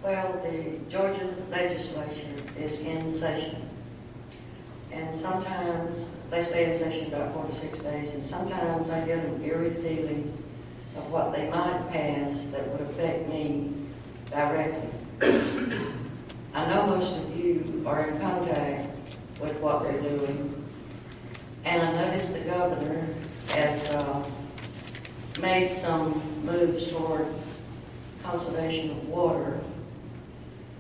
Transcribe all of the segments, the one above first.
Well, the Georgia legislature is in session. And sometimes they stay in session about 4 to 6 days, and sometimes I get an eerie feeling of what they might pass that would affect me directly. I know most of you are in contact with what they're doing, and I noticed the governor has made some moves toward conservation of water.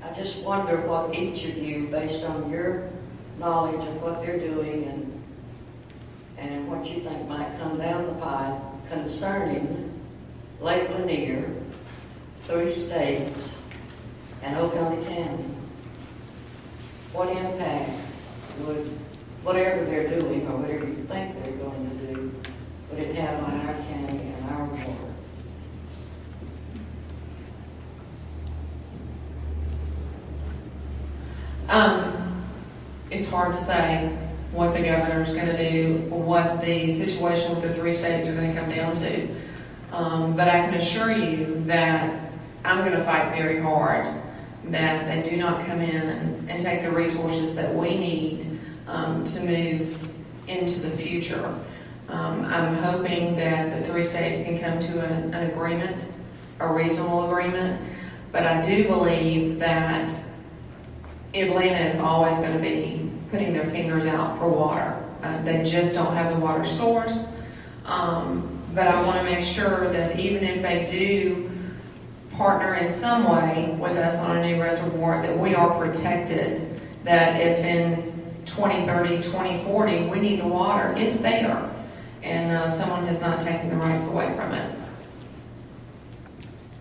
I just wonder what each of you, based on your knowledge of what they're doing and what you think might come down the pipe concerning Lake Lanier, 3 states, and Oconee County. What impact would whatever they're doing or whatever you think they're going to do, would it have on our county and our water? It's hard to say what the governor's going to do, what the situation with the 3 states are going to come down to. But I can assure you that I'm going to fight very hard that they do not come in and take the resources that we need to move into the future. I'm hoping that the 3 states can come to an agreement, a reasonable agreement, but I do believe that Atlanta is always going to be putting their fingers out for water. They just don't have the water source. But I want to make sure that even if they do partner in some way with us on a new reservoir, that we are protected, that if in 2030, 2040, we need the water, it's there. And someone has not taken the rights away from it.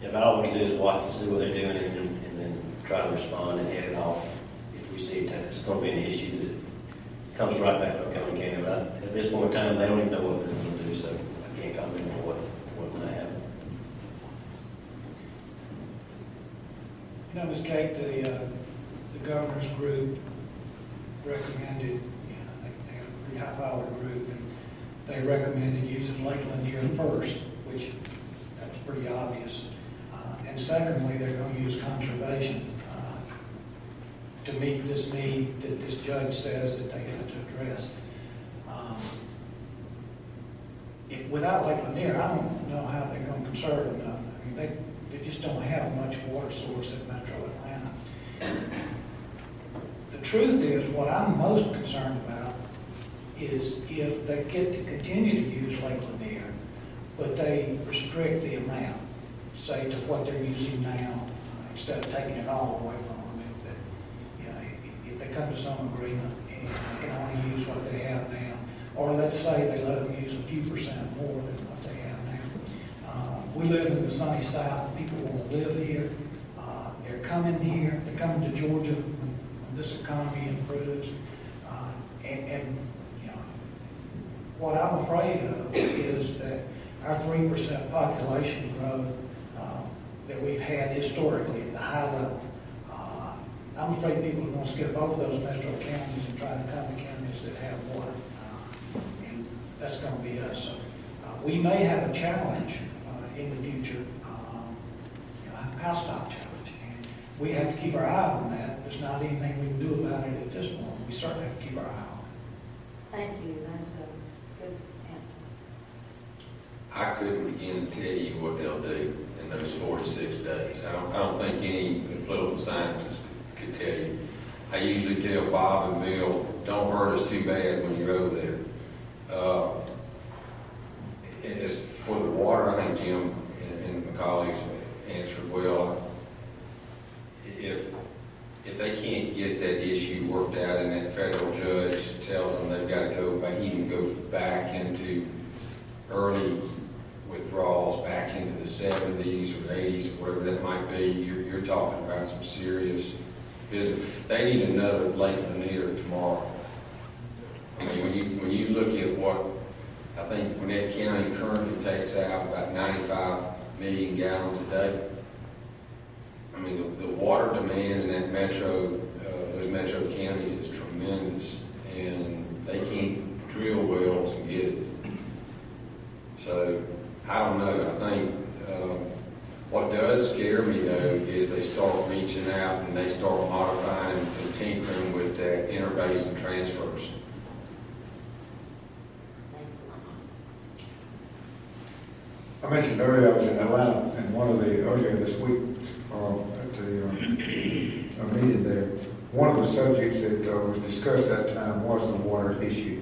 Yeah, but all we can do is watch and see what they're doing and then try to respond and head it off. If we see it's going to be an issue that comes right back to Oconee County. But at this point in time, they don't even know what they're going to do, so I can't comment on what might happen. You know, Ms. Kate, the governor's group recommended, I think they have a pretty high-powered group, and they recommended using Lake Lanier first, which that was pretty obvious. And secondly, they're going to use conservation to meet this need that this judge says that they have to address. Without Lake Lanier, I don't know how they're going to conserve enough. I mean, they just don't have much water source in Metro Atlanta. The truth is, what I'm most concerned about is if they get to continue to use Lake Lanier, but they restrict the amount, say to what they're using now, instead of taking it all away from them. If they come to some agreement and they can only use what they have now, or let's say they let them use a few % more than what they have now. We live in the sunny South. People want to live here. They're coming here. They're coming to Georgia when this economy improves. And you know, what I'm afraid of is that our 3% population growth that we've had historically at the high level, I'm afraid people are going to skip over those metro counties and try to come to counties that have water. And that's going to be us. So, we may have a challenge in the future, a house stop challenge. And we have to keep our eye on that. There's not anything we can do about it at this point. We certainly have to keep our eye on it. Thank you. That's a good answer. I couldn't begin to tell you what they'll do in those 4 to 6 days. I don't think any political scientist could tell you. I usually tell Bob and Bill, don't hurt us too bad when you're over there. As for the water, I think Jim and my colleagues answered well. If they can't get that issue worked out and that federal judge tells them they've got to go back into early withdrawals, back into the 70s or 80s, whatever that might be, you're talking about some serious business. They need another Lake Lanier tomorrow. I mean, when you look at what I think Gwinnett County currently takes out about 95 million gallons a day. I mean, the water demand in that those metro counties is tremendous, and they can't drill wells and get it. So I don't know. I think what does scare me though is they start reaching out and they start modifying and tinkering with that interbasin transfers. I mentioned earlier I was in Atlanta, and earlier this week, at the meeting there, one of the subjects that was discussed that time was the water issue.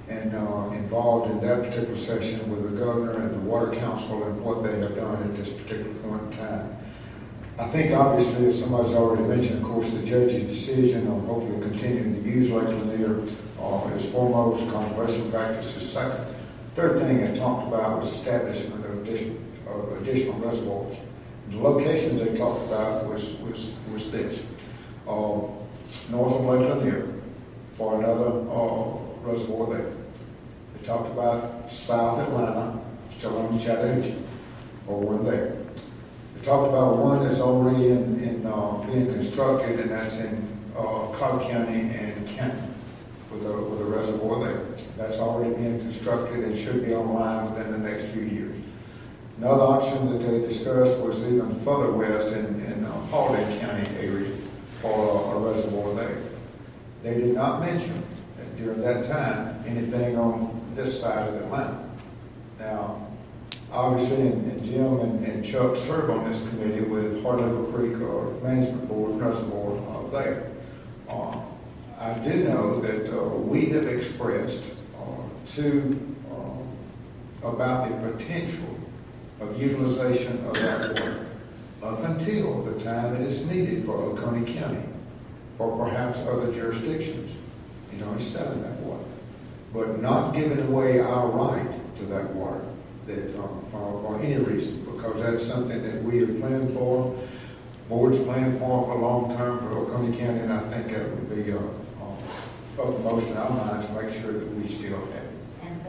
And involved in that particular session with the governor and the water council and what they have done at this particular point in time. I think obviously, as somebody's already mentioned, of course, the judge's decision on hopefully continuing to use Lake Lanier is foremost, conservation practice is second. Third thing they talked about was establishment of additional reservoirs. The locations they talked about was this. North of Lake Lanier for another reservoir there. They talked about South Atlanta, still on Chattahoochee, for one there. They talked about one that's already being constructed, and that's in Cobb County and Canton with a reservoir there. That's already being constructed and should be online within the next few years. Another option that they discussed was even further west in Hall County area for a reservoir there. They did not mention during that time anything on this side of Atlanta. Now, obviously, and Jim and Chuck serve on this committee with Hard Labor Creek Management Board Reservoir there. I did know that we have expressed about the potential of utilization of that water up until the time it is needed for Oconee County, for perhaps other jurisdictions. Selling that water, but not giving away our right to that water that for any reason, because that's something that we have planned for, boards planned for long term for Oconee County, and I think that would be uppermost in our minds to make sure that we still have it. And